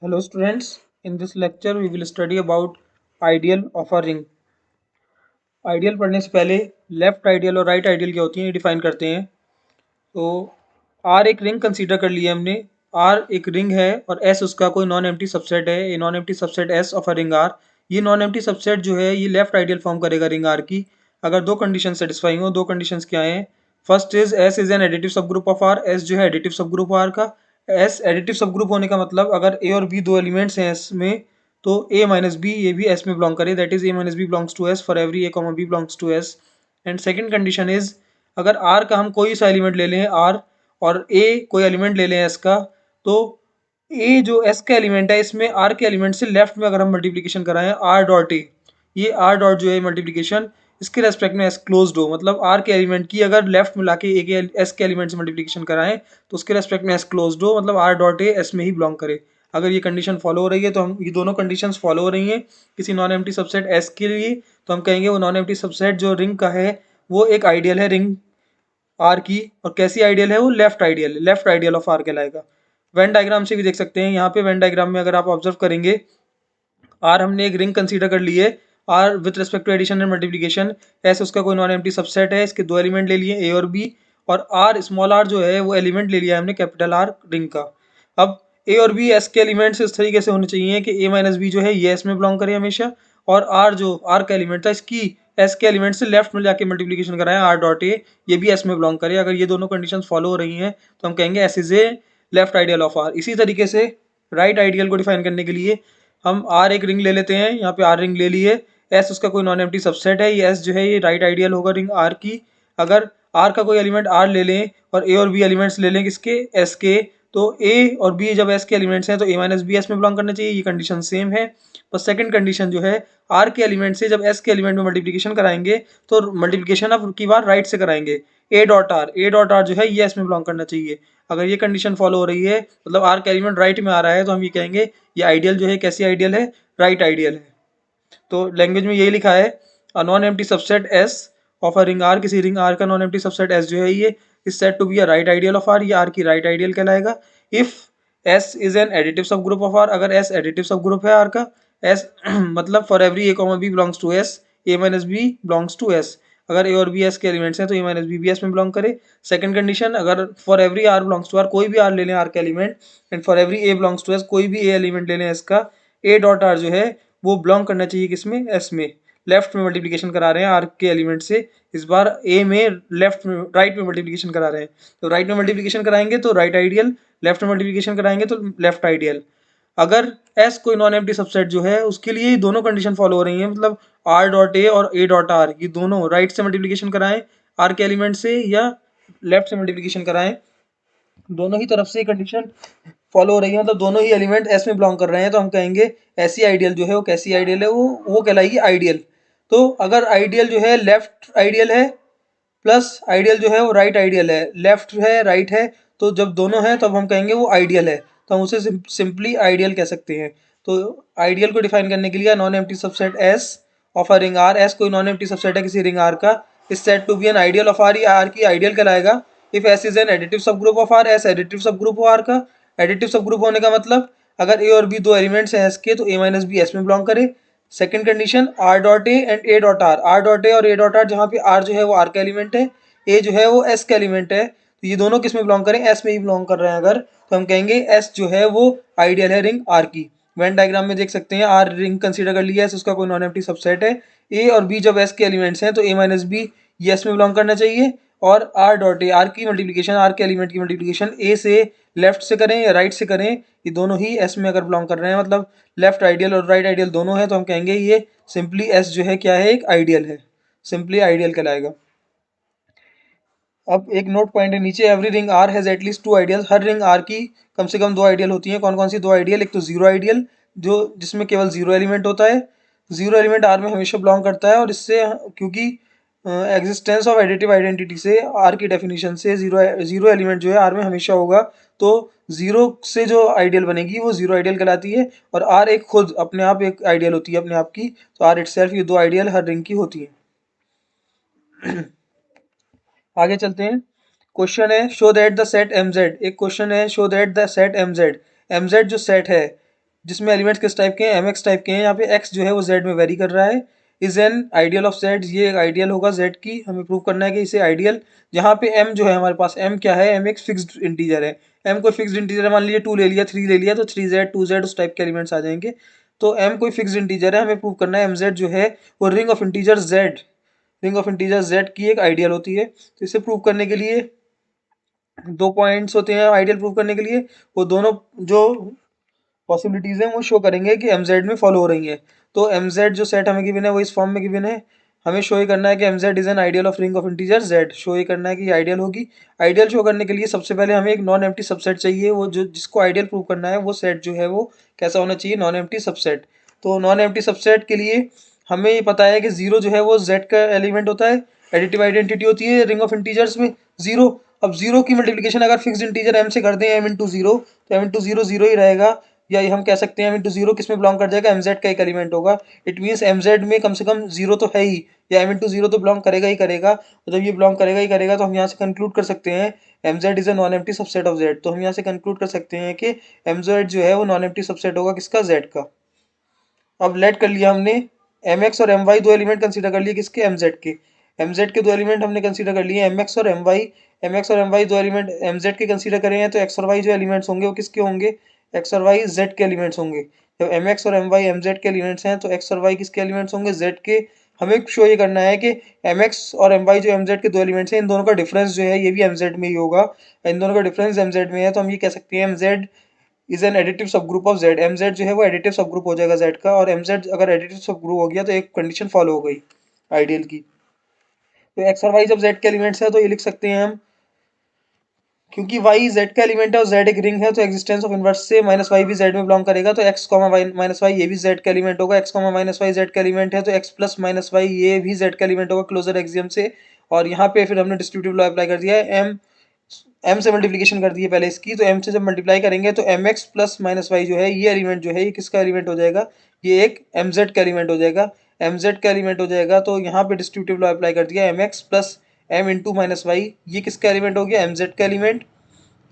Hello students, in this lecture we will study about ideal of a ring. Ideal पढ़ने से पहले left ideal और right ideal क्या होती हैं ये डिफाइन करते हैं। तो R एक रिंग कंसीडर कर लिया हमने। R एक रिंग है और S उसका कोई नॉन एम्प्टी सबसेट है। ये non empty subset S of a ring R। ये नॉन एम्प्टी सबसेट जो है ये लेफ्ट आइडियल फॉर्म करेगा रिंग R की अगर दो कंडीशन सेटिस्फाई हो। दो कंडीशंस क्या हैं? First is S is an additive सब ग्रुप ऑफ R। S जो है एडिटिव सब ग्रुप R का। S एडिटिव सब ग्रुप होने का मतलब अगर A और B दो एलिमेंट्स हैं S में तो A माइनस बी ये भी S में बिलोंग करे, that is A minus b belongs to S for every A comma B belongs to S। And second condition is अगर R का हम कोई सा एलिमेंट ले लें R और A कोई एलिमेंट ले लें S का, तो A जो S का एलिमेंट है इसमें R के एलिमेंट से लेफ्ट में अगर हम मल्टीप्लिकेशन कराएं R डॉट A, ये R डॉट जो है मल्टीप्लिकेशन इसके रेस्पेक्ट में S क्लोज्ड हो, मतलब R के एलिमेंट की अगर लेफ्ट में लाके A के S के एलिमेंट से मल्टीप्लिकेशन कराएं तो उसके रेस्पेक्ट में S क्लोज्ड हो, मतलब R डॉट A S में ही बिलोंग करे। अगर ये कंडीशन फॉलो हो रही है तो हम ये दोनों कंडीशंस फॉलो हो रही हैं किसी नॉन एम्प्टी सबसेट S के लिए, तो हम कहेंगे वो नॉन एम्प्टी सबसेट जो रिंग का है वो एक आइडियल है रिंग आर की। और कैसी आइडियल है वो? लेफ्ट आइडियल ऑफ आर कहलाएगा। वेन डायग्राम से भी देख सकते हैं। यहाँ पे वेन डायग्राम में अगर आप ऑब्जर्व करेंगे आर हमने एक रिंग कंसीडर कर ली है। R with respect to addition and multiplication, S उसका कोई नॉन एम्प्टी सबसेट है, इसके दो एलिमेंट ले लिए ए और बी, और आर स्मॉल आर जो है वो एलिमेंट ले लिया है हमने कैपिटल आर रिंग का। अब ए और बी एस के एलिमेंट्स इस तरीके से होने चाहिए कि ए माइनस बी जो है ये एस में बिलोंग करे हमेशा, और आर जो आर का एलिमेंट था इसकी एस के एलिमेंट से लेफ्ट में जाके मल्टीप्लिकेशन कराएं आर डॉट ए, ये भी एस में बिलोंग करे। अगर ये दोनों कंडीशन फॉलो हो रही हैं तो हम कहेंगे S is a left ideal of R. इसी तरीके से राइट आइडियल को डिफाइन करने के लिए हम आर एक रिंग ले लेते हैं। यहाँ पे आर रिंग ले ली है, एस उसका कोई नॉन एम्प्टी सबसेट है, ये एस जो है ये राइट आइडियल होगा रिंग आर की। अगर आर का कोई एलिमेंट आर ले लें और ए और बी एलिमेंट्स ले लें किसके? एस के, तो ए और बी जब एस के एलिमेंट्स हैं तो ए माइनस बी एस में बिलोंग करना चाहिए, ये कंडीशन सेम है। पर सेकंड कंडीशन जो है आर के एलिमेंट से जब एस के एलिमेंट में मल्टीप्लिकेशन कराएंगे तो मल्टीप्लिकेशन अब की बार राइट से कराएंगे। ए डॉट आर जो है ये एस में बिलोंग करना चाहिए। अगर ये कंडीशन फॉलो हो रही है मतलब आर का एलिमेंट राइट में आ रहा है तो हम ये कहेंगे ये आइडियल जो है कैसी आइडियल है? राइट आइडियल है। तो लैंग्वेज में यही लिखा है a non empty subset S of a ring R, किसी रिंग आर का नॉन एम्प्टी सबसेट एस जो है ये is said to be a right ideal of R, ये आर की राइट आइडियल कहलाएगा। If S is an additive सब group of R, अगर एस एडिटिव सब ग्रुप है आर का, एस मतलब for every a comma b belongs to S a minus b belongs to S, अगर ए और बी एस के एलिमेंट्स हैं तो ए माइनस बी एस में बिलोंग करे। सेकंड कंडीशन अगर for every r belongs to R, कोई भी आर ले लें आर के element, and for every a belongs to S, कोई भी ए एलिमेंट ले लें एस का, ए डॉट आर जो है वो बिलोंग करना चाहिए किसमें? एस में। लेफ्ट में मल्टीप्लिकेशन करा रहे हैं आर के एलिमेंट से, इस बार ए में लेफ्ट में राइट में मल्टीप्लिकेशन करा रहे हैं, तो राइट में मल्टीप्लिकेशन कराएंगे तो राइट आइडियल, लेफ्ट में मल्टीप्लिकेशन कराएंगे तो लेफ्ट आइडियल। अगर एस कोई नॉन एम्प्टी सबसेट जो है उसके लिए दोनों कंडीशन फॉलो हो रही हैं, मतलब आर डॉट ए और ए डॉट आर ये दोनों राइट से मल्टीप्लिकेशन कराएं आर के एलिमेंट से या लेफ्ट से मल्टीप्लिकेशन कराएं, दोनों ही तरफ से कंडीशन फॉलो हो रही है, मतलब दोनों ही एलिमेंट एस में बिलोंग कर रहे हैं, तो हम कहेंगे ऐसी आइडियल जो है वो कैसी आइडियल है? वो कहलाएगी आइडियल। तो अगर आइडियल जो है लेफ्ट आइडियल है प्लस आइडियल जो है वो राइट आइडियल है, लेफ्ट है राइट है, तो जब दोनों है तब हम कहेंगे वो आइडियल है, तो हम उसे सिंपली आइडियल कह सकते हैं। तो आइडियल को डिफाइन करने के लिए non empty subset S of a ring R, S कोई नॉन एम्प्टी सबसेट है किसी रिंग आर का, is said to be an ideal of R, ये आर की आइडियल कहलाएगा। If S is an additive सब group of R, S additive सब group of R का, एडिटिव सब ग्रुप होने का मतलब अगर ए और बी दो एलिमेंट्स हैं एस के तो ए माइनस बी एस में बिलोंग करे। Second condition R dot A and A dot are, R dot A और ए डॉट आर, जहाँ पे आर जो है वो आर का एलिमेंट है, ए जो है वो एस का एलिमेंट है, तो ये दोनों किस में बिलोंग करें? एस में ही बिलोंग कर रहे हैं अगर, तो हम कहेंगे एस जो है वो आइडियल है रिंग आर की। वेन डायग्राम में देख सकते हैं आर रिंग कंसीडर कर लिया है, उसका कोई नॉन एम्प्टी सबसेट है, ए और बी जब एस के एलिमेंट्स हैं तो ए माइनस बी ये एस में बिलोंग करना चाहिए, और आर डॉट ए आर की मल्टीप्लिकेशन आर के एलिमेंट की मल्टीप्लिकेशन ए से लेफ्ट से करें या राइट से करें, ये दोनों ही एस में अगर बिलोंग कर रहे हैं, मतलब लेफ्ट आइडियल और राइट आइडियल दोनों है, तो हम कहेंगे ये सिंपली एस जो है क्या है? एक आइडियल है, सिंपली आइडियल कहलाएगा। अब एक नोट पॉइंट है नीचे, every ring R has at least two ideal, हर रिंग आर की कम से कम दो आइडियल होती हैं। कौन कौन सी दो आइडियल? एक तो जीरो आइडियल जो जिसमें केवल जीरो एलिमेंट होता है, जीरो एलिमेंट आर में हमेशा बिलोंग करता है, और इससे क्योंकि एग्जिस्टेंस ऑफ एडिटिव आइडेंटिटी से आर की डेफिनेशन से जीरो जीरो एलिमेंट जो है आर में हमेशा होगा, तो जीरो से जो आइडियल बनेगी वो जीरो आइडियल कहलाती है, और आर एक खुद अपने आप एक आइडियल होती है अपने आप की, तो आर इटसेल्फ ये दो आइडियल हर रिंग की होती है। आगे चलते हैं। क्वेश्चन है show that the set m Z, एक क्वेश्चन है show that the set m Z, M Z जो सेट है जिसमें एलिमेंट्स किस टाइप के हैं, एम एक्स टाइप के हैं। यहाँ पे एक्स जो है वो जेड में वेरी कर रहा है। Is an ideal of Z, ये एक आइडियल होगा जेड की, हमें प्रूव करना है कि इसे आइडियल। जहाँ पे एम जो है हमारे पास, एम क्या है, एम एक फिक्स्ड इंटीजर है। एम कोई फिक्स्ड इंटीजर है, मान लीजिए 2 ले लिया, 3 ले लिया, तो 3z 2z उस टाइप के एलिमेंट्स आ जाएंगे। तो एम कोई फिक्स्ड इंटीजर है, हमें प्रूव करना है एम जेड जो है वो ring of integer Z, ring of integer Z की एक आइडियल होती है। तो इसे प्रूव करने के लिए 2 पॉइंट्स होते हैं आइडियल प्रूव करने के लिए। वो दोनों जो पॉसिबिलिटीज हैं वो शो करेंगे कि एम जेड में फॉलो हो रही है। तो एम जेड जो सेट हमें गिवन है वो इस फॉर्म में गिवन है। हमें शो ही करना है कि M Z is an ideal of ring of integer Z, show ही करना है कि ये आइडियल होगी। आइडियल शो करने के लिए सबसे पहले हमें एक नॉन एम्प्टी सबसेट चाहिए, वो जो जिसको आइडियल प्रूव करना है वो सेट जो है वो कैसा होना चाहिए, नॉन एम्प्टी सबसेट। तो नॉन एम्प्टी सबसेट के लिए हमें ये पता है कि जीरो जो है वो जेड का एलिमेंट होता है, एडिटिव आइडेंटिटी होती है रिंग ऑफ इंटीजर्स में जीरो। अब जीरो की मल्टीप्लिकेशन अगर फिक्स्ड इंटीजर एम से कर दें, एम इंटू जीरो, तो एम इंटू जीरो जीरो ही रहेगा। या ये हम कह सकते हैं एम इंटू जीरो किस में बिलोंग कर जाएगा, एमजेड का एक एलिमेंट होगा। इट मीन्स एमजेड में कम से कम जीरो तो है ही, या एम इंटू जीरो तो बिलोंग करेगा ही करेगा। तो जब ये बिलोंग करेगा ही करेगा तो हम यहाँ से कंक्लूड कर सकते हैं Mz is a non empty subset of Z. तो हम यहाँ से कंक्लूड कर सकते हैं कि एमजेड जो है वो नॉन एम्प्टी सबसेट होगा किसका, जेड का। अब लेट कर लिया हमने एम एक्स और एम वाई, दो एलिमेंट कंसीडर कर लिए किसके, एम जेड के। एम जेड के दो एलिमेंट हमने कंसीडर कर लिए एम एक्स और एम वाई। एम एक्स और एम वाई दो एलिमेंट एम जेड के कंसीडर करें हैं, तो एक्स और वाई जो एलिमेंट्स होंगे वो किसके होंगे, एक्स और वाई जेड के एलिमेंट्स होंगे। जब एम एक्स और एम वाई एम जेड के एलिमेंट्स हैं तो एक्स और वाई किसके एलिमेंट्स होंगे, जेड के। हमें शो ये करना है कि एम एक्स और एम वाई जो एम जेड के दो एलिमेंट्स हैं, इन दोनों का डिफरेंस जो है ये भी एम जेड में ही होगा। इन दोनों का डिफरेंस एम जेड में है, तो हम ये कह सकते हैं M Z is an additive सब group of Z. M Z जो है वो एडिटिव सब ग्रुप हो जाएगा जेड का, और एम जेड अगर एडिटिव सब ग्रुप हो गया तो एक कंडीशन फॉलो हो गई आइडियल की। तो एक्स और वाई जब जेड के एलिमेंट्स है तो ये लिख सकते हैं हम, क्योंकि वाई जेड का एलिमेंट है और जेड एक रिंग है, तो एग्जिस्टेंस ऑफ इनवर्स से माइनस वाई भी जेड में बिलोंग करेगा। तो x comma y minus y ये भी जेड का एलिमेंट होगा, x comma minus y Z का एलिमेंट है, तो एक्स प्लस माइनस वाई ये भी जेड का एलिमेंट होगा क्लोजर एक्सियम से। और यहाँ पे फिर हमने डिस्ट्रीब्यूटिव लॉ अप्लाई कर दिया है, एम से मल्टीप्लिकेशन कर दी है पहले इसकी, तो एम से जब मल्टीप्लाई करेंगे तो m x plus minus y जो है ये एलिमेंट जो है ये किसका एलिमेंट हो जाएगा, ये एक एम जेड का एलिमेंट हो जाएगा, एम जेड का एलिमेंट हो जाएगा। तो यहाँ पे डिस्ट्रीब्यूटिव लॉ अप्लाई कर दिया, m x plus m into minus y ये किसका एलिमेंट हो गया, एम जेड का element.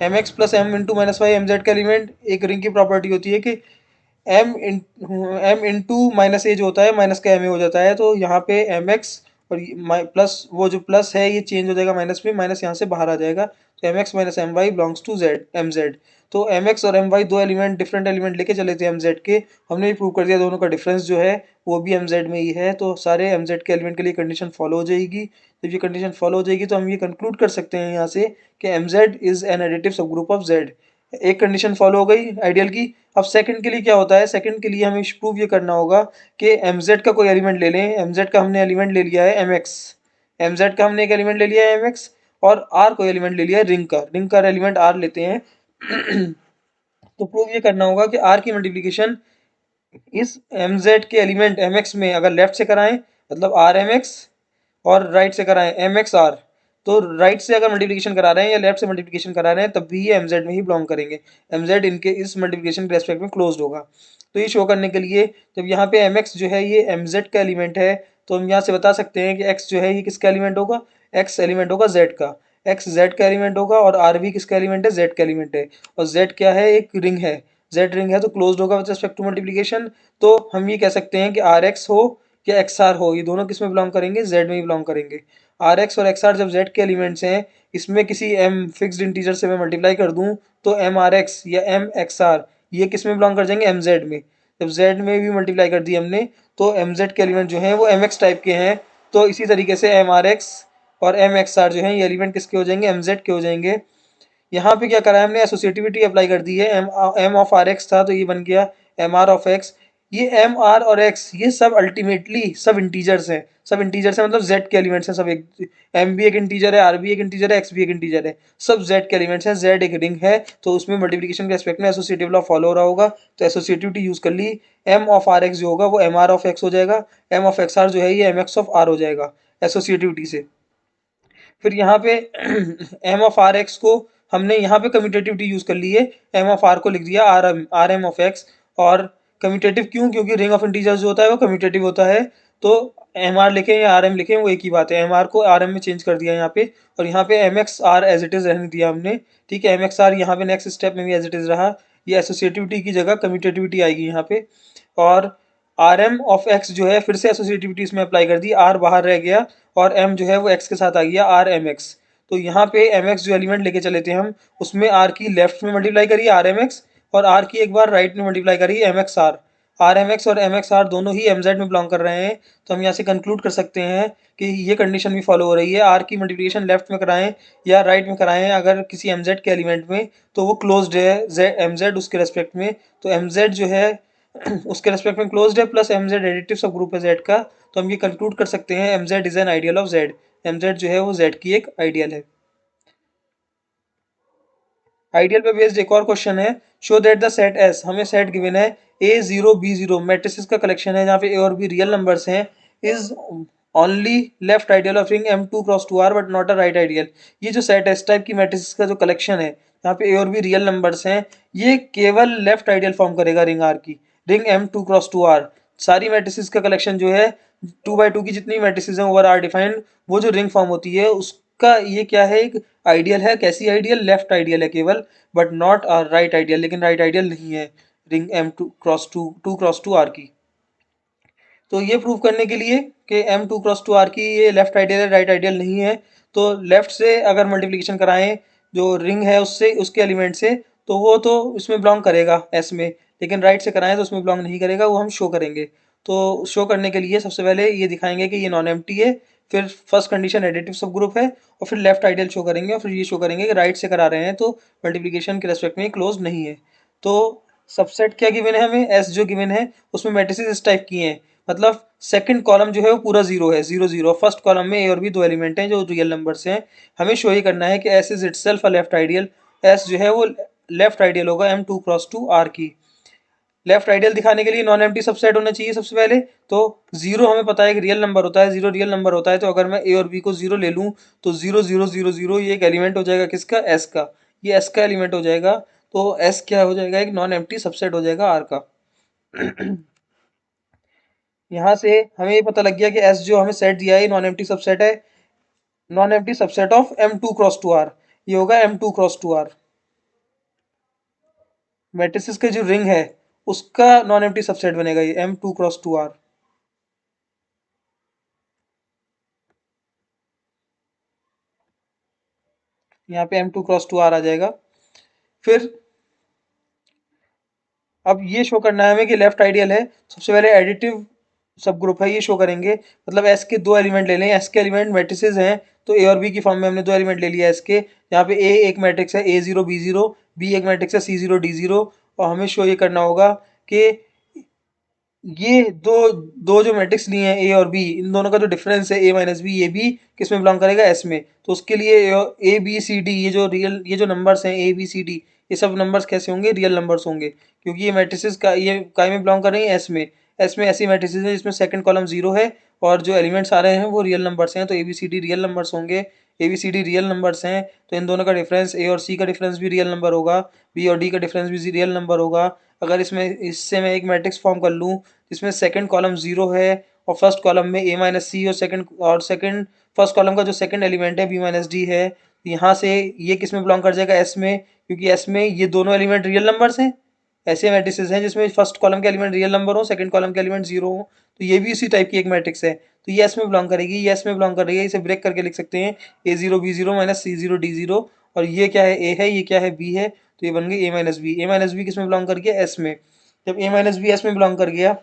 M x plus m into minus y m Z का एलिमेंट। एक रिंग की प्रॉपर्टी होती है कि एम इंटू माइनस ए जो होता है माइनस का एम ए हो जाता है, तो यहाँ पे एम एक्स और प्लस वो जो प्लस है ये चेंज हो जाएगा माइनस में, माइनस यहाँ से बाहर आ जाएगा। तो m x minus m y belongs to Z, M Z. तो एम एक्स और एम वाई दो एलिमेंट डिफरेंट एलिमेंट लेके चले थे एम जेड के, हमने भी प्रूव कर दिया दोनों का डिफरेंस जो है वो भी एम जेड में ही है। तो सारे एम जेड के एलिमेंट के लिए कंडीशन फॉलो हो जाएगी। जब ये कंडीशन फॉलो हो जाएगी तो हम ये कंक्लूड कर सकते हैं यहाँ से कि M Z is an additive सब ग्रुप ऑफ जेड। एक कंडीशन फॉलो हो गई आइडियल की। अब सेकंड के लिए क्या होता है, सेकंड के लिए हमें प्रूव ये करना होगा कि mz का कोई एलिमेंट ले लें। mz का हमने एलिमेंट ले लिया है mx, mz का हमने एक एलिमेंट ले लिया है mx, और r कोई एलिमेंट ले लिया है रिंग का एलिमेंट r लेते हैं। तो प्रूव ये करना होगा कि r की मल्टीप्लिकेशन इस mz के एलिमेंट mx में अगर लेफ्ट से कराएं मतलब rmx, और राइट से कराएं mxr, तो राइट से अगर मल्टीप्लिकेशन करा रहे हैं या लेफ्ट से मल्टीप्लिकेशन करा रहे हैं तब भी ये mz में ही बिलोंग करेंगे। mz इनके इस मल्टीप्लिकेशन के रेस्पेक्ट में क्लोज्ड होगा। तो ये शो करने के लिए जब यहाँ पे mx जो है ये mz का एलिमेंट है, तो हम यहाँ से बता सकते हैं कि x जो है ये किसका एलिमेंट होगा, x एलिमेंट होगा z का, x z का एलिमेंट होगा, और r भी किसका एलिमेंट है, z का एलिमेंट है। और z क्या है, एक रिंग है, z रिंग है तो क्लोज्ड होगा विद रिस्पेक्ट टू मल्टीप्लिकेशन। तो हम ये कह सकते हैं कि आर एक्स हो या एक्स आर हो, ये दोनों किस में बिलोंग करेंगे, जेड में ही बिलोंग करेंगे। आर एक्स और एक्स आर जब जेड के एलिमेंट्स हैं, इसमें किसी एम फिक्स्ड इंटीजर से मैं मल्टीप्लाई कर दूं तो एम आर एक्स या एम एक्स आर ये किस में बिलोंग कर जाएंगे, एम जेड में। जब जेड में भी मल्टीप्लाई कर दी हमने तो एम जेड के एलिमेंट जो हैं वो एम एक्स टाइप के हैं। तो इसी तरीके से एम आर एक्स और एम एक्स आर जो हैं ये एलिमेंट किसके हो जाएंगे, एम जेड के हो जाएंगे। यहाँ पे क्या करा है हमने, एसोसिएटिविटी अप्लाई कर दी है। एम ऑफ आर एक्स था तो ये बन गया एम आर ऑफ एक्स। ये एम आर और एक्स ये सब अल्टीमेटली सब इंटीजर्स हैं, सब इंटीजर्स हैं मतलब जेड के एलिमेंट्स हैं सब। एक एम भी एक इंटीजर है, आर भी एक इंटीजर है, एक्स भी एक इंटीजर है, सब जेड के एलिमेंट्स हैं। जेड एक रिंग है तो उसमें मल्टीप्लिकेशन के एस्पेक्ट में एसोसिएटिव लॉ फॉलो हो रहा होगा, तो एसोसिएटिविटी यूज कर ली। एम ऑफ आर एक्स जो होगा वो एम आर ऑफ एक्स हो जाएगा, एम ऑफ एक्स आर जो है ये एम एक्स ऑफ आर हो जाएगा एसोसिएटिविटी से। फिर यहाँ पे एम ऑफ आर एक्स को हमने यहाँ पे कम्यूटेटिविटी यूज कर ली है, एम ऑफ आर को लिख दिया आर एम ऑफ एक्स। और कम्यूटेटिव क्यों, क्योंकि रिंग ऑफ इंटीजर्स जो होता है वो कम्यूटेटिव होता है। तो एम आर लिखें या आर एम लिखें वो एक ही बात है, एम आर को आर एम में चेंज कर दिया यहाँ पे, और यहाँ पे m x R as it is रहने दिया हमने। ठीक है, एम एक्स आर यहाँ पे नेक्स्ट स्टेप में भी एज इट इज रहा। ये एसोसिएटिविटी की जगह कम्यूटेटिविटी आएगी यहाँ पे। और आर एम ऑफ एक्स जो है फिर से एसोसिएटिविटी इसमें अप्लाई कर दी, आर बाहर रह गया और एम जो है वो एक्स के साथ आ गया, आर एम एक्स। तो यहाँ पे एम एक्स जो एलिमेंट लेके चले थे हम, उसमें आर की लेफ्ट में मल्टीप्लाई करिए आर एम एक्स, और आर की एक बार राइट में मल्टीप्लाई करिए m x R. R m x और एम एक्स आर दोनों ही एम जेड में बिलोंग कर रहे हैं, तो हम यहाँ से कंक्लूड कर सकते हैं कि ये कंडीशन भी फॉलो हो रही है। आर की मल्टीप्लिकेशन लेफ्ट में कराएं या राइट में कराएं अगर किसी एम जेड के एलिमेंट में, तो वो क्लोज्ड है एम जेड उसके रेस्पेक्ट में। तो एम जेड जो है उसके रेस्पेक्ट में क्लोज्ड है, प्लस एम जेड एडिटिव सब ग्रुप है जेड का। तो हम ये कंक्लूड कर सकते हैं M Z is an ideal of Z. M Z जो है वो जेड की एक आइडियल है। आइडियल पे बेस्ड एक और क्वेश्चन है, show that the set S, हमें सेट गिवन है A zero B zero matrices का कलेक्शन है जहाँ पे ए और बी रियल नंबर्स हैं, is only left ideal of ring M two cross two R but not a right ideal. ये जो सेट एस टाइप की मैट्रिसेस का जो कलेक्शन है यहाँ पे ए और बी रियल नंबर्स हैं, ये केवल लेफ्ट आइडियल फॉर्म करेगा रिंग आर की, ring M two cross two R. सारी मैट्रिसेस का कलेक्शन जो है 2 by 2 की जितनी मैट्रिसेस हैं ओवर आर डिफाइंड, वो जो रिंग फॉर्म होती है उसका ये क्या है, एक आइडियल है। कैसी आइडियल? लेफ्ट आइडियल है केवल, बट नॉट राइट आइडियल, लेकिन राइट आइडियल नहीं है ring M two cross two R की। तो ये प्रूव करने के लिए कि M two cross two R की ये लेफ्ट आइडियल है राइट आइडियल नहीं है, तो लेफ्ट से अगर मल्टीप्लिकेशन कराएं जो रिंग है उससे उसके एलिमेंट से, तो वो तो इसमें बिलोंग करेगा एस में, लेकिन राइट से कराएं तो उसमें बिलोंग नहीं करेगा, वो हम शो करेंगे। तो शो करने के लिए सबसे पहले ये दिखाएंगे कि ये नॉन एम्प्टी है, फिर फर्स्ट कंडीशन एडिटिव सब ग्रुप है, और फिर लेफ्ट आइडियल शो करेंगे, और फिर ये शो करेंगे कि राइट से करा रहे हैं तो मल्टीप्लिकेशन के रेस्पेक्ट में क्लोज नहीं है। तो सबसेट क्या गिवन है हमें, एस जो गिवन है उसमें मैट्रिसेस इस टाइप की हैं, मतलब सेकंड कॉलम जो है वो पूरा जीरो है, जीरो जीरो। फर्स्ट कॉलम में ए और बी दो एलिमेंट हैं जो रियल नंबर्स हैं। हमें शो ये करना है कि S is itself a left ideal, S जो है वो लेफ्ट आइडियल होगा M two cross two R की। लेफ्ट आइडियल दिखाने के लिए नॉन एम्प्टी सबसेट होना चाहिए सबसे पहले। तो जीरो हमें पता है कि रियल नंबर होता है, जीरो रियल नंबर होता है, तो अगर मैं ए और बी को जीरो ले लूँ तो जीरो जीरो जीरो जीरो ये एक एलिमेंट हो जाएगा किसका, एस का, ये एस का एलिमेंट हो जाएगा। तो एस क्या हो जाएगा, एक नॉन एम्प्टी सबसेट हो जाएगा आर का। यहाँ से हमें ये पता लग गया कि एस जो हमें सेट दिया है नॉन एम्प्टी सबसेट है, non empty subset of M two cross two R, ये होगा M two cross two R. Matrices के जो रिंग है उसका नॉन एम्प्टी सबसेट बनेगा ये M two cross two R. यहाँ पे M two cross two R आ जाएगा। फिर अब ये शो करना है हमें कि लेफ्ट आइडियल है, सबसे पहले एडिटिव सब ग्रुप है ये शो करेंगे, मतलब एस के दो एलिमेंट ले लें, एस के एलिमेंट मैट्रिसेस हैं तो ए और बी की फॉर्म में हमने दो एलिमेंट ले लिया एस के, यहाँ पे ए एक मैट्रिक्स है A zero B zero, B एक मैट्रिक्स है सी जीरो डी जीरो। और हमें शो ये करना होगा कि ये दो दो जो मैट्रिक्स लिए हैं ए और बी, इन दोनों का जो डिफरेंस है ए माइनस बी, ये भी किस में बिलोंग करेगा, एस में। तो उसके लिए ए बी सी डी ये जो नंबर्स हैं ए बी सी डी, ये सब नंबर्स कैसे होंगे, रियल नंबर्स होंगे, क्योंकि ये मैट्रिसेस का ये काय में बिलोंग कर रही हैं, एस में। एस में ऐसी मैट्रिसेस हैं जिसमें सेकंड कॉलम जीरो है और जो एलिमेंट्स आ रहे हैं वो रियल नंबर्स हैं, तो A B C D real numbers होंगे। A B C D real numbers हैं तो इन दोनों का डिफरेंस, ए और सी का डिफरेंस भी रियल नंबर होगा, बी और डी का डिफरेंस भी रियल नंबर होगा। अगर इससे मैं एक मैट्रिक्स फॉर्म कर लूँ जिसमें सेकंड कॉलम जीरो है और फर्स्ट कॉलम में ए माइनस सी और सेकंड फर्स्ट कॉलम का जो सेकंड एलिमेंट है बी माइनस डी है, तो यहाँ से ये किस में बिलोंग कर जाएगा, एस में, क्योंकि एस में ये दोनों एलिमेंट रियल नंबर्स हैं। ऐसे मैट्रिसेस हैं जिसमें फर्स्ट कॉलम के एलिमेंट रियल नंबर हो, सेकंड कॉलम के एलिमेंट जीरो हो, तो ये भी इसी टाइप की एक मैट्रिक्स है, तो ये एस में बिलोंग करेगी, ये एस में बिलोंग कर रही है। इसे ब्रेक करके लिख सकते हैं ए जीरो बी जीरो माइनस सी जीरो डी जीरो, और ये क्या है, ए है, ये क्या है, बी है, तो ये बन गई ए माइनस बी। ए माइनस बी किस में बिलोंग कर गया, एस में। जब ए माइनस बी एस में बिलोंग कर गया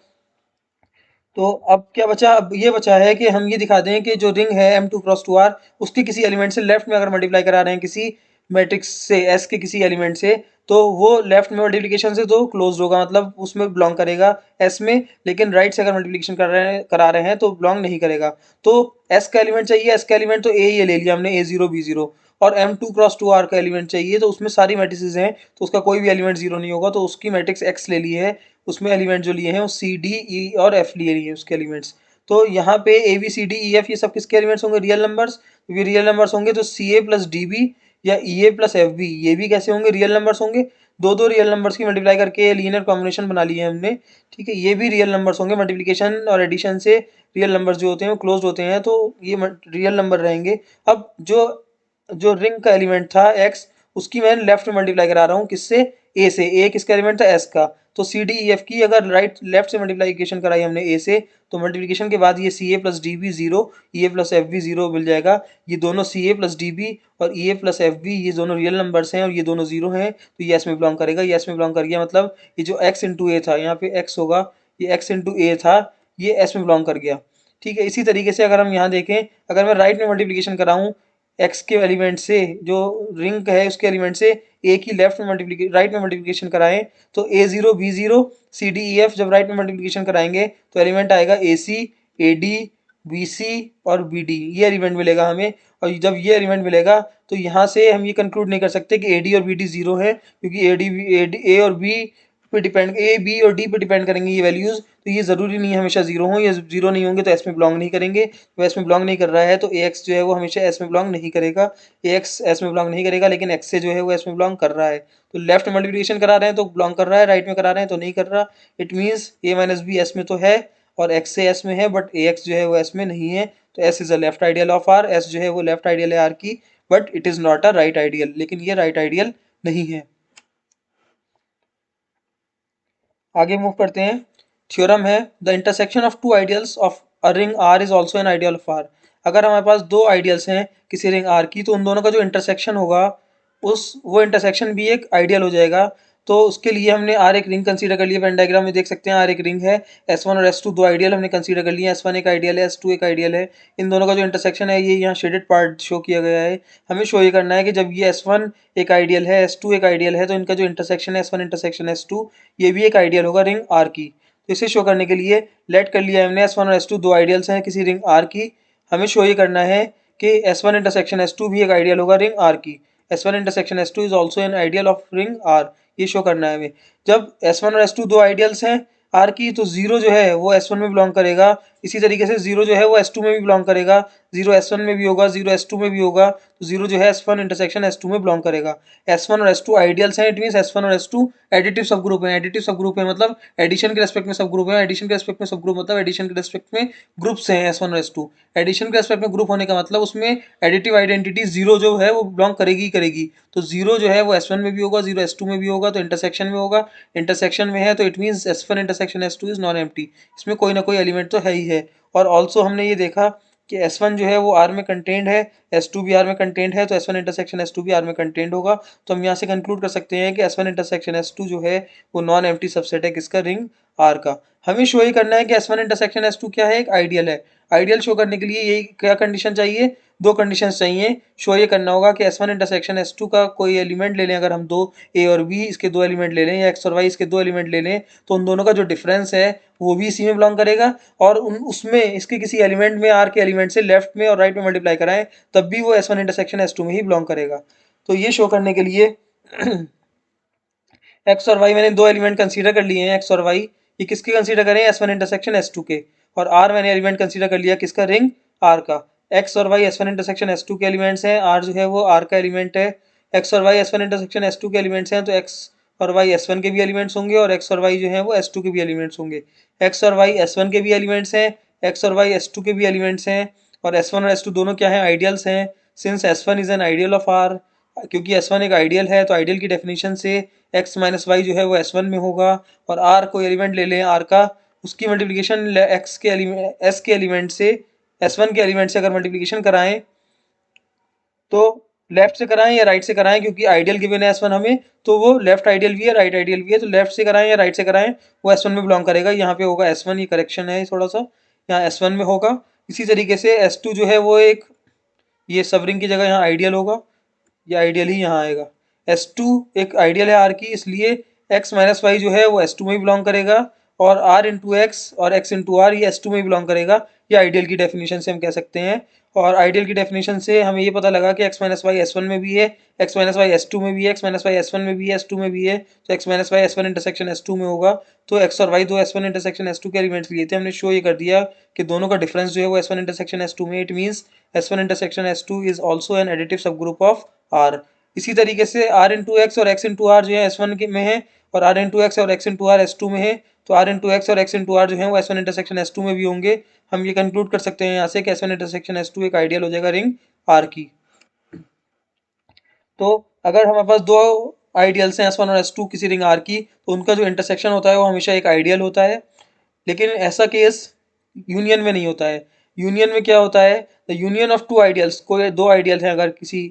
तो अब क्या बचा, अब ये बचा है कि हम ये दिखा दें कि जो रिंग है M two cross two R उसके किसी एलिमेंट से लेफ्ट में अगर मल्टीप्लाई करा रहे हैं किसी मैट्रिक्स से एस के किसी एलिमेंट से, तो वो लेफ्ट में मल्टीप्लिकेशन से तो क्लोज होगा, मतलब उसमें बिलोंग करेगा एस में, लेकिन राइट से अगर मल्टीप्लिकेशन करा रहे हैं तो बिलोंग नहीं करेगा। तो एस का एलिमेंट चाहिए, एस का एलिमेंट तो ए ये ले लिया हमने, ए जीरो बी जीरो, और M two cross two R का एलिमेंट चाहिए तो उसमें सारी मैट्रिसेस हैं तो उसका कोई भी एलिमेंट जीरो नहीं होगा, तो उसकी मैट्रिक्स एक्स ले ली है, उसमें एलिमेंट जो लिए हैं वो सी डी ई और एफ लिए लिए उसके एलिमेंट्स। तो यहाँ पे A B C D E F ये सब किसके एलिमेंट्स होंगे, रियल नंबर्स। ये रियल नंबर्स होंगे तो C A plus D B या E A plus F B ये भी कैसे होंगे, रियल नंबर्स होंगे। दो दो रियल नंबर्स की मल्टीप्लाई करके लीनियर कॉम्बिनेशन बना लिए हमने, ठीक है, ये भी रियल नंबर्स होंगे। मल्टीप्लिकेशन और एडिशन से रियल नंबर्स जो होते हैं वो क्लोज होते हैं, तो ये रियल नंबर रहेंगे। अब जो जो रिंग का एलिमेंट था एक्स, उसकी मैं लेफ्ट में मल्टीप्लाई करा रहा हूँ, किससे, ए से। ए किसका एलिमेंट था, एस का। तो सी डी ई एफ की अगर राइट लेफ्ट से मल्टीप्लीकेशन कराई हमने ए से, तो मल्टीप्लिकेशन के बाद ये सी A plus D B zero, E A plus F B zero मिल जाएगा। ये दोनों सी ए प्लस डी बी और ई ए प्लस एफ बी ये दोनों रियल नंबर्स हैं और ये दोनों जीरो हैं, तो ये एस में बिलोंग करेगा। ये एस में बिलोंग कर गया, मतलब ये जो एक्स इंटू ए था, यहाँ पे एक्स होगा, ये एक्स इंटू ए था, ये एस में बिलोंग कर गया। ठीक है, इसी तरीके से अगर हम यहाँ देखें, अगर मैं राइट में मल्टीप्लिकेशन कराऊँ एक्स के एलिमेंट से, जो रिंग है उसके एलिमेंट से ए की लेफ्ट में राइट में मल्टीप्लिकेशन कराएं, तो A zero B zero C D E F जब राइट में मल्टीप्लिकेशन कराएंगे तो एलिमेंट आएगा ए सी, ए डी, बी सी और बी डी, ये एलिमेंट मिलेगा हमें। और जब ये एलिमेंट मिलेगा तो यहाँ से हम ये कंक्लूड नहीं कर सकते कि ए डी और बी डी जीरो है, क्योंकि ए और बी पे डिपेंड, ए बी और डी पे डिपेंड करेंगे ये वैल्यूज, तो ये जरूरी नहीं है हमेशा जीरो हो, ये जीरो नहीं होंगे तो एस में बिलोंग नहीं करेंगे। तो एस में बिलोंग नहीं कर रहा है तो ए एक्स जो है वो हमेशा एस में बिलोंग नहीं करेगा, ए एक्स एस में बिलोंग नहीं करेगा, लेकिन एक्स से जो है वो एस में बिलोंग कर रहा है। तो लेफ्ट मल्टीप्लिकेशन करा रहे हैं तो बिलोंग कर रहा है, राइट में करा रहे हैं तो नहीं कर रहा। It means A minus B S में तो है और एक्स से एस में है, बट ए एक्स जो है वो एस में नहीं है। तो S is a left ideal of R, S जो है वो लेफ्ट आइडियल है आर की, but it is not a right ideal, लेकिन ये राइट आइडियल नहीं है। आगे मूव करते हैं। थ्योरम है the intersection of two ideals of a ring R is also an ideal of R. अगर हमारे पास दो आइडियल्स हैं किसी रिंग आर की, तो उन दोनों का जो इंटरसेक्शन होगा उस वो इंटरसेक्शन भी एक आइडियल हो जाएगा। तो उसके लिए हमने आर एक रिंग कंसीडर कर लिया, वेन डायग्राम में देख सकते हैं आर एक रिंग है, एस वन और एस टू दो आइडियल हमने कंसीडर कर लिया, एस वन एक आइडियल है, एस टू एक आइडियल है। इन दोनों का जो इंटरसेक्शन है ये यहाँ शेडेड पार्ट शो किया गया है। हमें शो ये करना है कि जब ये एस वन एक आइडियल है, एस टू एक आइडियल है, तो इनका जो इंटरसेक्शन है S one intersection S two, ये भी एक आइडियल होगा रिंग आर की। तो इसे शो करने के लिए लेट कर लिया हमने एस वन और एस टू दो आइडियल्स हैं किसी रिंग आर की। हमें शो ये करना है कि S one intersection S two भी एक आइडियल होगा रिंग आर की। S one intersection S two is also an ideal of ring R, ये शो करना है हमें। जब एस वन और एस टू दो आइडियल्स हैं आर की, तो जीरो जो है वो एस वन में बिलोंग करेगा, इसी तरीके से जीरो जो है वो एस टू में भी बिलोंग करेगा, जीरो एस वन में भी होगा, जीरो एस टू में भी होगा, तो जीरो जो है S one intersection S two में बिलोंग करेगा। एस वन और एस टू आइडियल्स हैं, इट मीन एस वन और एस टू एडिटिव सब ग्रुप है। एडिटिव सब ग्रुप है मतलब एडिशन के रेस्पेक्ट में सब ग्रुप है, एडिशन के रेस्पेक्ट में सब ग्रुप मतलब एडिशन के रेस्पेक्ट में ग्रुप्स हैं एस वन और एस टू। एडिशन के रेस्पेक्ट में ग्रुप होने का मतलब उसमें एडिटिव आइडेंटिटी जीरो जो है वो बिलोंग करेगी ही करेगी। तो जीरो जो है वो एस वन में भी होगा, जीरो एस टू में भी होगा, तो इंटरसेक्शन में होगा। इंटरसेक्शन में है तो it means S one intersection S two is non empty, इसमें कोई ना कोई एलिमेंट तो है ही है। और ऑल्सो हमने ये देखा कि एस वन जो है वो आर में कंटेंड है, एस टू भी आर में कंटेंड है, तो S one intersection S two भी आर में कंटेंड होगा। तो हम यहाँ से कंक्लूड कर सकते हैं कि S one intersection S two जो है वो नॉन एम्प्टी सबसेट है किसका, रिंग आर का। हमें शो ही करना है कि S one intersection S two क्या है, एक आइडियल है। आइडियल शो करने के लिए यही क्या कंडीशन चाहिए, दो कंडीशंस चाहिए। शो ये करना होगा कि S one intersection S two का कोई एलिमेंट ले लें, अगर हम दो ए और बी इसके दो एलिमेंट ले लें, या एक्स और वाई इसके दो एलिमेंट ले लें, तो उन दोनों का जो डिफरेंस है वो भी इसी में बिलोंग करेगा, और उसमें इसके किसी एलिमेंट में आर के एलिमेंट से लेफ्ट में और राइट में मल्टीप्लाई कराएं तब भी वो S one intersection S two में ही बिलोंग करेगा। तो ये शो करने के लिए एक्स और वाई मैंने दो एलिमेंट कंसीडर कर लिए हैं, एक्स और वाई, ये किसके कंसीडर करें, S one intersection S two के। और आर मैंने एलिमेंट कंसीडर कर लिया किसका, रिंग आर का। एक्स और Y S one intersection S two के एलिमेंट्स हैं, आर जो है वो आर का एलिमेंट है। एक्स और Y S one intersection S two के एलिमेंट्स हैं, तो एक्स और वाई एस वन के भी एलिमेंट्स होंगे और एक्स और वाई जो है वो एस टू के भी एलिमेंट्स होंगे। एक्स और वाई एस वन के भी एलिमेंट्स हैं, एक्स और वाई एस टू के भी एलिमेंट्स हैं, और एस वन और एस टू दोनों क्या हैं, आइडियल्स हैं। Since S one is an ideal of R, क्योंकि एस वन एक आइडियल है तो आइडियल की डेफिनेशन से एक्स माइनस वाई जो है वो एस वन में होगा। और आर कोई एलिमेंट ले लें आर का, उसकी मल्टीप्लिकेशन एक्स के एलिमेंट एस के एलिमेंट से, एस वन के एलिमेंट से अगर मल्टीप्लिकेशन कराएं तो लेफ्ट से कराएं या राइट से कराएं, क्योंकि आइडियल गिवन है एस वन हमें, तो वो लेफ्ट आइडियल भी है राइट आइडियल भी है, तो लेफ्ट से कराएं या राइट से कराएं वो एस वन में बिलोंग करेगा। यहाँ पे होगा एस वन, ये करेक्शन है थोड़ा सा, यहाँ एस वन में होगा। इसी तरीके से एस टू जो है वो एक, ये सबरिंग की जगह यहाँ आइडियल होगा, ये आइडियल ही यहाँ आएगा। एस टू एक आइडियल है आर की, इसलिए एक्स माइनस वाई जो है वो एस टू में बिलोंग करेगा, और आर इंटू एक्स और एक्स इंटू आर ये एस टू में बिलोंग करेगा। ये आइडियल की डेफिनेशन से हम कह सकते हैं। और आइडियल की डेफिनेशन से हमें ये पता लगा कि X minus Y S one में भी है, X minus Y S two में भी है, X minus Y S one में भी है, एस टू में भी है, तो X minus Y S one intersection S two में होगा। तो एक्स और वाई दो S one intersection S two के एलिमेंट्स लिए थे, हमने शो ये कर दिया कि दोनों का डिफरेंस जो है वो S one intersection S two में, it means S one intersection S two is also an additive सब ग्रुप ऑफ आर। इसी तरीके से आर इंटू एक्स और एक्स इंटू आर जो है एस वन के में है, और आर इंटू एक्स और X into R S two में है, तो आर इंटू एक्स और एक्स इंटू आर जो है वो S one intersection S two में भी होंगे। हम ये कंक्लूड कर सकते हैं यहाँ से कि S one intersection S two एक आइडियल हो जाएगा रिंग आर की। तो अगर हमारे पास दो आइडियल्स हैं S1 और S2 किसी रिंग R की, तो उनका जो इंटरसेक्शन होता है वो हमेशा एक आइडियल होता है। लेकिन ऐसा केस यूनियन में नहीं होता है। यूनियन में क्या होता है, the union of two ideals, कोई दो आइडियल हैं अगर किसी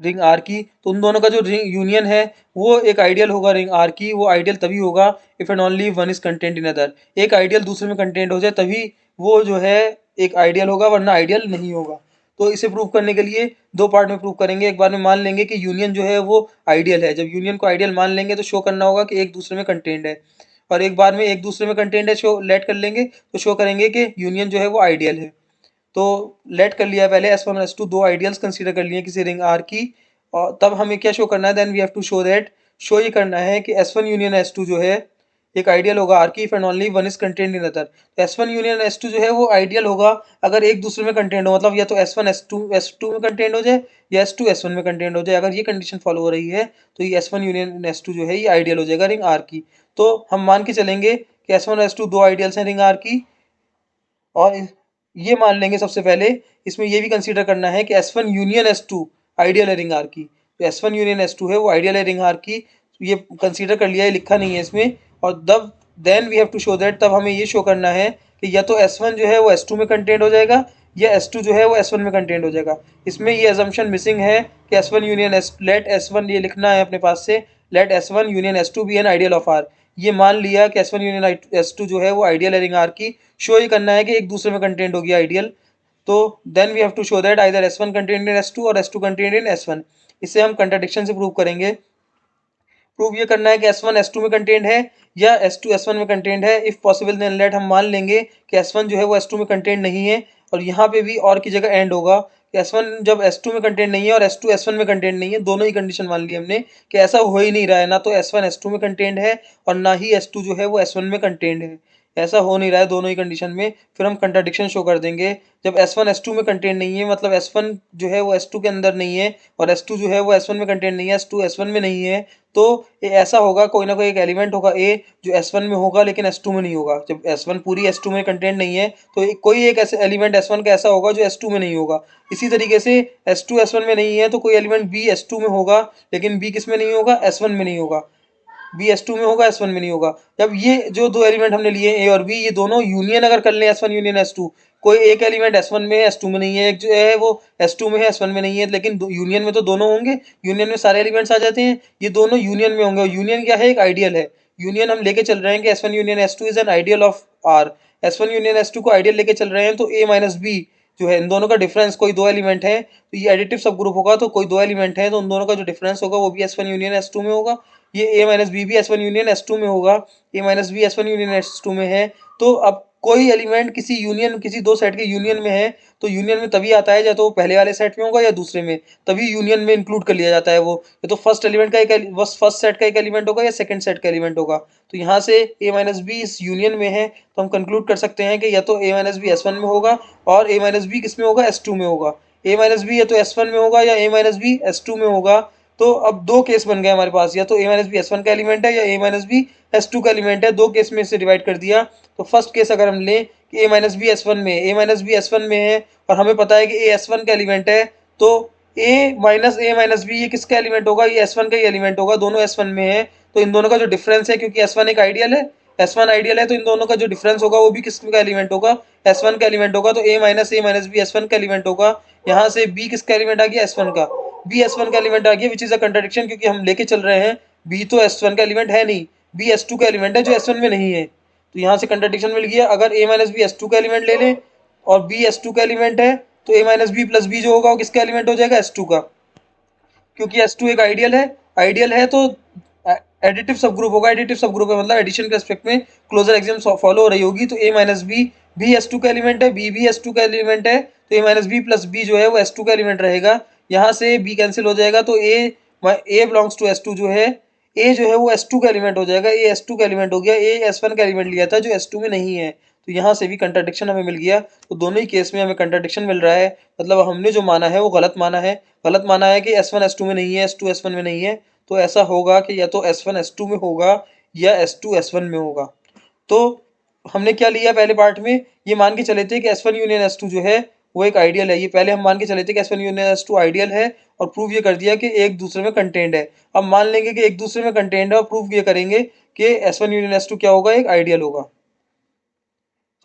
रिंग आर की, तो उन दोनों का जो रिंग यूनियन है वो एक आइडियल होगा रिंग आर की। वो आइडियल तभी होगा if and only one is content in other, एक आइडियल दूसरे में कंटेंट हो जाए तभी वो जो है एक आइडियल होगा, वरना आइडियल नहीं होगा। तो इसे प्रूव करने के लिए दो पार्ट में प्रूव करेंगे। एक बार में मान लेंगे कि यूनियन जो है वो आइडियल है। जब यूनियन को आइडियल मान लेंगे तो शो करना होगा कि एक दूसरे में कंटेंट है, और एक बार में एक दूसरे में कंटेंट है शो लेट कर लेंगे तो शो करेंगे कि यूनियन जो है वो आइडियल है। तो लेट कर लिया पहले S1 और S2 दो आइडियल्स कंसीडर कर लिए किसी रिंग R की, और तब हमें क्या शो करना है, then we have to show that, show ये करना है कि S1 यूनियन S2 जो है एक आइडियल होगा R की if and only one is content in other. तो S1 यूनियन S2 जो है वो आइडियल होगा अगर एक दूसरे में कंटेंट हो, मतलब या तो S1 S2 में कंटेंट हो जाए या S2 S1 में कंटेंट हो जाए। अगर ये कंडीशन फॉलो हो रही है तो ये S1 यूनियन S2 जो है ये आइडियल हो जाएगा रिंग R की। तो हम मान के चलेंगे कि S1 और S2 दो आइडियल्स हैं रिंग R की, और ये मान लेंगे सबसे पहले, इसमें ये भी कंसीडर करना है कि S1 यूनियन S2 आइडियल है रिंग आर की। तो S1 यूनियन S2 है वो आइडियल है रिंग आर की, तो ये कंसीडर कर लिया है, लिखा नहीं है इसमें। और तब then we have to show that, तब हमें ये शो करना है कि या तो S1 जो है वो S2 में कंटेंट हो जाएगा या S2 जो है वो S1 में कंटेंट हो जाएगा। इसमें ये अजम्पशन मिसिंग है कि S1 union S, late S1 ये लिखना है अपने पास से, let S1 union S2 be an ideal of R. ये मान लिया कि S1 यूनियन S2 जो है वो आइडियल है रिंग आर की। शो ये करना है कि एक दूसरे में कंटेंट होगी आइडियल। तो then we have to show that either S1 content in S2 और S2 कंटेंट इन S1। इसे हम कंट्राडिक्शन से प्रूव करेंगे। प्रूव ये करना है कि S1 S2 में कंटेंट है या S2 S1 में कंटेंट है। इफ पॉसिबल देन लेट, हम मान लेंगे कि S1 जो है वो S2 में कंटेंट नहीं है, और यहाँ पे भी और की जगह एंड होगा कि S1 जब S2 में कंटेंट नहीं है और S2 S1 में कंटेंट नहीं है, दोनों ही कंडीशन मान ली हमने कि ऐसा हो ही नहीं रहा है, ना तो S1 S2 में कंटेंट है और ना ही S2 जो है वो S1 में कंटेंट है। ऐसा हो नहीं रहा है दोनों ही कंडीशन में। फिर हम कंट्राडिक्शन शो कर देंगे। जब S1 S2 में कंटेंट नहीं है, मतलब S1 जो है वो S2 के अंदर नहीं है और S2 जो है वो S1 में कंटेंट नहीं है, S2 S1 में नहीं है, तो ये ऐसा होगा कोई ना कोई एक एलिमेंट होगा A जो S1 में होगा लेकिन S2 में नहीं होगा। जब S1 पूरी S2 में कंटेंट नहीं है तो कोई एक ऐसे एलिमेंट S1 का ऐसा होगा जो S2 में नहीं होगा। इसी तरीके से S2 S1 में नहीं है तो कोई एलिमेंट B S2 में होगा, लेकिन B किस में नहीं होगा, S1 में नहीं होगा। बी S2 में होगा, S1 में नहीं होगा। जब ये जो दो एलिमेंट हमने लिए ए और बी, ये दोनों यूनियन अगर कर लें S1 यूनियन S2, कोई एक एलिमेंट S1 में है S2 में नहीं है, एक जो है वो S2 में है S1 में नहीं है, लेकिन यूनियन में तो दोनों होंगे। यूनियन में सारे एलिमेंट्स आ जाते हैं, ये दोनों यूनियन में होंगे। और यूनियन क्या है, एक आइडियल है। यूनियन हम लेके चल रहे हैं कि S1 union S2 is an ideal of R. S1 union S2 को आइडियल लेके चल रहे हैं, तो A माइनस बी जो है इन दोनों का डिफरेंस, कोई दो एलिमेंट है तो ये एडिटिव सब ग्रुप होगा, तो कोई दो एलिमेंट है तो उन दोनों का जो डिफरेंस होगा वो भी S1 यूनियन S2 में होगा। ये A माइनस बी भी S1 यूनियन S2 में होगा, A minus B S1 union S2 में है। तो अब कोई एलिमेंट किसी यूनियन, किसी दो सेट के यूनियन में है तो यूनियन में तभी आता है या तो वो पहले वाले सेट में होगा या दूसरे में, तभी यूनियन में इंक्लूड कर लिया जाता है वो। या तो फर्स्ट एलिमेंट का एक फर्स्ट सेट का एक एलिमेंट होगा या सेकंड सेट का एलिमेंट होगा। तो यहाँ से A माइनस बी इस यूनियन में है, तो हम कंक्लूड कर सकते हैं कि या तो A माइनस बी S1 में होगा और A माइनस बी किस में होगा, S2 में होगा। A माइनस बी या तो S1 में होगा या A माइनस बी S2 में होगा। तो अब दो केस बन गए हमारे पास, या तो A माइनस बी S1 का एलिमेंट है या A माइनस बी S2 का एलिमेंट है। दो केस में इसे डिवाइड कर दिया। तो फर्स्ट केस अगर हम लें कि A माइनस बी S1 में, A माइनस बी S1 में है और हमें पता है कि A S1 का एलिमेंट है, तो A माइनस बी ये किसका एलिमेंट होगा, ये S1 का ही एलिमेंट होगा, दोनों S1 में है। तो इन दोनों का जो डिफरेंस है, क्योंकि S1 एक आइडियल है, S1 आइडियल है, तो इन दोनों का जो डिफरेंस होगा वो भी किसका एलिमेंट होगा, S1 का एलिमेंट होगा। तो A माइनस बी S1 का एलिमेंट होगा। यहाँ से B किसका एलिमेंट आ गया, S1 का। B S1 का एलिमेंट आ गया, विच इज अ कंट्राडिक्शन, क्योंकि हम लेके चल रहे हैं B तो S1 का एलिमेंट है नहीं, B S2 का एलिमेंट है जो S1 में नहीं है। तो यहाँ से कंट्राडिक्शन मिल गया। अगर A माइनस बी S2 का एलिमेंट ले लें और B S2 का एलिमेंट है, तो A minus B plus B जो होगा वो किसका एलिमेंट हो जाएगा, S2 का। क्योंकि S2 एक आइडियल है तो एडिटिव सब ग्रुप होगा। एडिटिव सब ग्रुप है मतलब एडिशन के रेस्पेक्ट में क्लोजर एग्जाम फॉलो हो रही होगी। तो A माइनस बी भी S2 का एलिमेंट है, B भी S2 का एलिमेंट है, तो A minus B plus B जो है वो S2 का एलिमेंट रहेगा। यहाँ से B कैंसिल हो जाएगा, तो A बिलोंग्स टू S2 जो है, A जो है वो S2 का एलिमेंट हो जाएगा। A S2 का एलिमेंट हो गया, A S1 का एलिमेंट लिया था जो S2 में नहीं है। तो यहाँ से भी कंट्राडिक्शन हमें मिल गया। तो दोनों ही केस में हमें कंट्राडिक्शन मिल रहा है, मतलब हमने जो माना है वो गलत माना है। गलत माना है कि S1 S2 में नहीं है, S2 S1 में नहीं है। तो ऐसा होगा कि या तो S1 S2 में होगा या S2 S1 में होगा। तो हमने क्या लिया पहले पार्ट में, ये मान के चले थे कि S1 यूनियन S2 जो है वो एक आइडियल है। ये पहले हम मान के चले थे कि S1 यूनियन S2 आइडियल है और प्रूव ये कर दिया कि एक दूसरे में कंटेंट है। अब मान लेंगे कि एक दूसरे में कंटेंट है और प्रूव ये करेंगे कि S1 यूनियन S2 क्या होगा, एक आइडियल होगा।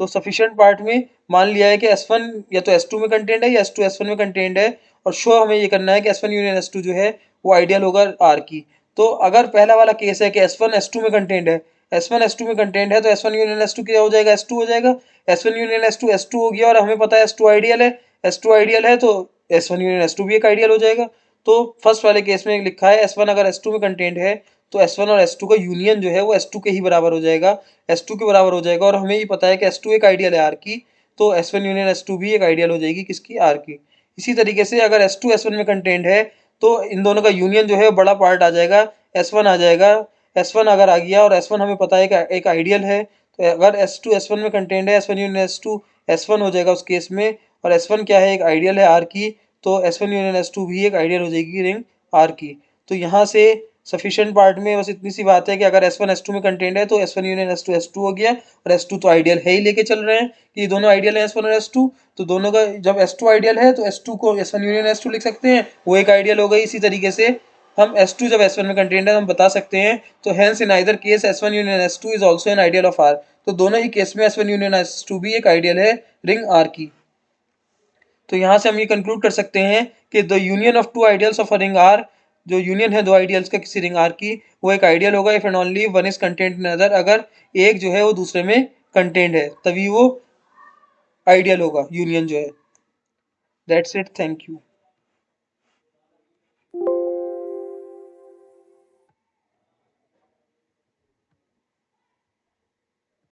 तो सफिशिएंट पार्ट में मान लिया है कि S1 या तो S2 में कंटेंट है या S2 S1 में कंटेंट है, और शो हमें ये करना है कि S1 यूनियन S2 जो है वो आइडियल होगा R की। तो अगर पहला वाला केस है कि S1 S2 में कंटेंट है, S1 S2 में कंटेंट है, तो S1 यूनियन S2 क्या हो जाएगा, S2 हो जाएगा। S1 यूनियन S2 S2 हो गया और हमें पता है S2 आइडियल है। S2 आइडियल है तो S1 यूनियन S2 भी एक आइडियल हो जाएगा। तो फर्स्ट वाले केस में लिखा है S1 अगर S2 में कंटेंट है तो S1 और S2 का यूनियन जो है वो S2 के ही बराबर हो जाएगा, S2 के बराबर हो जाएगा। और हमें ये पता है कि S2 एक आइडियल है R की, तो S1 यूनियन S2 भी एक आइडियल हो जाएगी किसकी, R की। इसी तरीके से अगर S2 S1 में कंटेंट है तो इन दोनों का यूनियन जो है बड़ा पार्ट आ जाएगा, S1 आ जाएगा। S1 अगर आ गया और S1 हमें पता है कि एक आइडियल है, तो अगर S2 S1 में कंटेंट है, S1 यूनियन S2 S1 हो जाएगा उस केस में। और S1 क्या है, एक आइडियल है R की, तो S1 यूनियन S2 भी एक आइडियल हो जाएगी रिंग R की। तो यहाँ से सफिशिएंट पार्ट में बस इतनी सी बात है कि अगर S1 S2 में कंटेंट है तो S1 यूनियन S2 S2 हो गया, और S2 तो आइडियल है ही लेके चल रहे हैं कि ये दोनों आइडियल है S1 और S2। तो दोनों का जब S2 आइडियल है तो S2 को S1 यूनियन S2 लिख सकते हैं, वो एक आइडियल हो गई। इसी तरीके से हम S2 जब S1 में कंटेंट है हम बता सकते हैं, तो hence in either case S1 union S2 is also an ideal of R। तो दोनों ही केस में S1 यूनियन S2 भी एक आइडियल है रिंग R की। तो यहाँ से हम ये कंक्लूड कर सकते हैं कि the union of two ideals of a ring R, जो यूनियन है दो आइडियल्स का किसी रिंग आर की, वो एक आइडियल होगा if and only one is content in other. अगर एक जो है वो दूसरे में कंटेंट है तभी वो आइडियल होगा यूनियन जो है। That's it, thank you.